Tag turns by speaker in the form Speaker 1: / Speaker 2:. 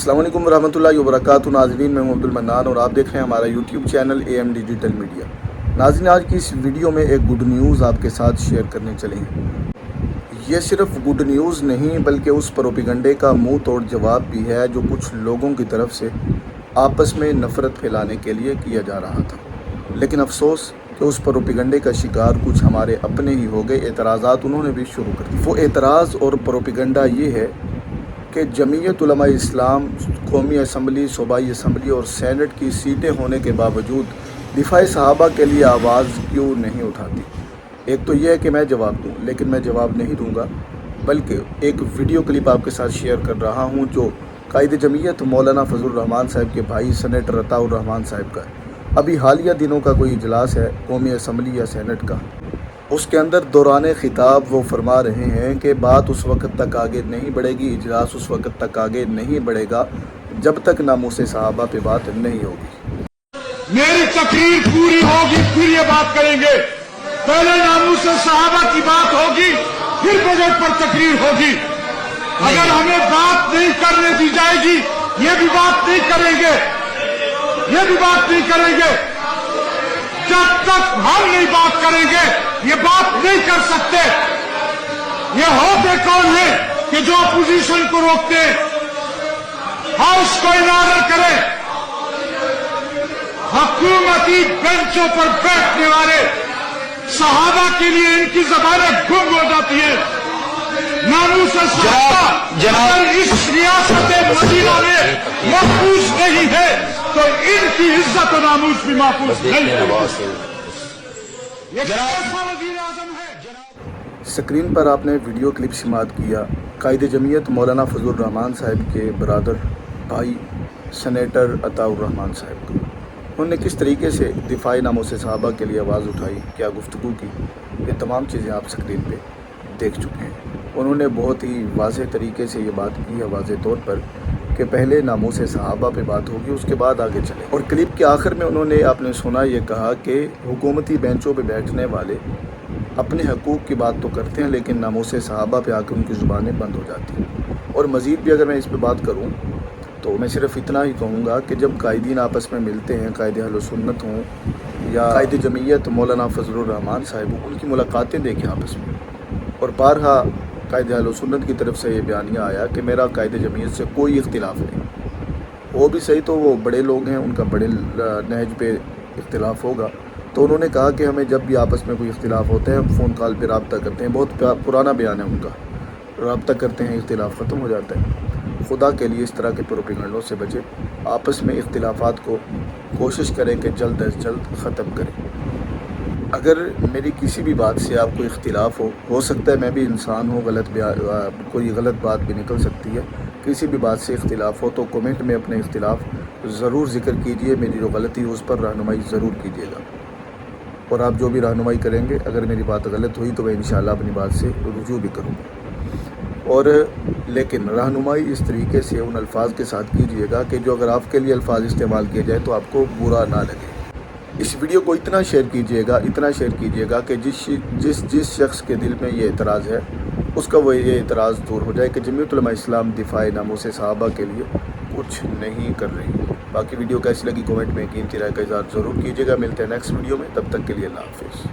Speaker 1: अस्सलाम वालेकुम रहमतुल्लाहि व बरकातुहू। नाज़रीन, मैं हूं अब्दुल मन्नान और आप देख रहे हैं हमारा YouTube channel AM digital media. नाज़रीन, आज की इस वीडियो में एक गुड न्यूज़ आपके साथ शेयर करने चले हैं। ये सिर्फ गुड न्यूज़ नहीं बल्कि उस प्रोपेगेंडे का मुंह तोड़ जवाब भी है जो कुछ लोगों की तरफ से आपस में नफ़रत फैलाने के लिए किया जा रहा था। लेकिन अफसोस कि उस प्रोपेगेंडे का शिकार कुछ हमारे अपने ही हो गए। एतराज़ात उन्होंने भी शुरू कर दिए। वो एतराज़ और प्रोपेगेंडा ये है कि जमीयत उलमा इस्लाम कौमी असम्बली, सूबाई असम्बली और सेनेट की सीटें होने के बावजूद दिफाए सहाबा के लिए आवाज़ क्यों नहीं उठाती। एक तो यह है कि मैं जवाब दूं, लेकिन मैं जवाब नहीं दूंगा, बल्कि एक वीडियो क्लिप आपके साथ शेयर कर रहा हूं जो कायद जमीयत मौलाना फजलुर रहमान साहब के भाई सेनेटर अताउर रहमान साहब का है। अभी हालिया दिनों का कोई इजलास है कौमी असम्बली या सेनेट का, उसके अंदर दौरान खिताब वो फरमा रहे हैं कि बात उस वक्त तक आगे नहीं बढ़ेगी, इजलास उस वक्त तक आगे नहीं बढ़ेगा जब तक नामूसे सहाबा पे बात नहीं होगी।
Speaker 2: मेरी तकरीर पूरी होगी फिर ये बात करेंगे। पहले नामूसे सहाबा की बात होगी, फिर बजट पर तकरीर होगी। अगर हमें बात नहीं करने दी जाएगी, ये भी बात नहीं करेंगे, ये भी बात नहीं करेंगे। जब तक हम नहीं बात करेंगे ये बात नहीं कर सकते। ये होते कौन है कि जो अपोजिशन को रोकते हैं, हाउस को इनारत करें। हुकूमती बेंचों पर बैठने वाले सहाबा के लिए इनकी जबानें गुम हो जाती है। नामूसे सहाबा अगर इस रियासत मदीना में महफूज नहीं है तो इनकी इज्जत और नामूस भी महफूज नहीं है।
Speaker 1: स्क्रीन पर आपने वीडियो क्लिप समाअत किया कायद जमीयत मौलाना फजलुर रहमान साहब के बरादर भाई सेनेटर अताउर रहमान साहब का। उन्होंने किस तरीके से दिफाई नामूसे सहाबा के लिए आवाज़ उठाई, क्या गुफ्तगू की, ये तमाम चीज़ें आप स्क्रीन पे देख चुके हैं। उन्होंने बहुत ही वाज़ेह तरीके से ये बात की है, वाज़ेह तौर पर, कि पहले नामूसे सहाबा पे बात होगी, उसके बाद आगे चले। और क्लिप के आखिर में उन्होंने, आपने सुना, ये कहा कि हुकूमती बेंचों पे बैठने वाले अपने हकूक़ की बात तो करते हैं लेकिन नामूसे सहाबा पे आकर उनकी ज़ुबानें बंद हो जाती हैं। और मज़ीद भी अगर मैं इस पर बात करूँ तो मैं सिर्फ इतना ही कहूँगा कि जब कायदीन आपस में मिलते हैं, कायद अहले सुन्नत हों या कायद जमीयत मौलाना फजलुर रहमान साहब, उनकी मुलाकातें देखें आपस में। और बारहा कायद अहले सुन्नत की तरफ से ये बयानिया आया कि मेरा कायद जमीयत से कोई इख्तिलाफ़ नहीं। वो भी सही, तो वो बड़े लोग हैं, उनका बड़े नहज पे इख्तिलाफ़ होगा। तो उन्होंने कहा कि हमें जब भी आपस में कोई इख्तिलाफ़ होता है हम फ़ोन कॉल पे रब्ता करते हैं। बहुत पुराना बयान है उनका, रब्ता करते हैं, इख्तिलाफ़ ख़त्म हो जाता है। खुदा के लिए इस तरह के प्रोपेगेंडों से बचे, आपस में इख्तिलाफ़ात को कोशिश करें कि जल्द अज जल्द ख़त्म करें। अगर मेरी किसी भी बात से आपको इख्तिलाफ़ हो सकता है, मैं भी इंसान हूँ, कोई गलत बात भी निकल सकती है। किसी भी बात से इख्तिलाफ़ हो तो कमेंट में अपने इख्तिलाफ़ ज़रूर ज़िक्र कीजिए, मेरी जो गलती हो उस पर रहनुमाई ज़रूर कीजिएगा। और आप जो भी रहनुमाई करेंगे, अगर मेरी बात गलत हुई तो मैं इंशाअल्लाह अपनी बात से रुजू भी करूँगा। और लेकिन रहनुमाई इस तरीके से उन अल्फाज के साथ कीजिएगा कि जो अगर आपके लिए अल्फाज इस्तेमाल किए जाए तो आपको बुरा ना लगे। इस वीडियो को इतना शेयर कीजिएगा कि जिस शख्स के दिल में ये एतराज़ है उसका वो ये एतराज़ दूर हो जाए कि जमीयत उलमा इस्लाम दिफाए नामूसे सहाबा के लिए कुछ नहीं कर रही। बाकी वीडियो कैसी लगी कमेंट में कीमती राय का इज़हार ज़रूर कीजिएगा। मिलते हैं नेक्स्ट वीडियो में, तब तक के लिए अल्लाह हाफ़िज़।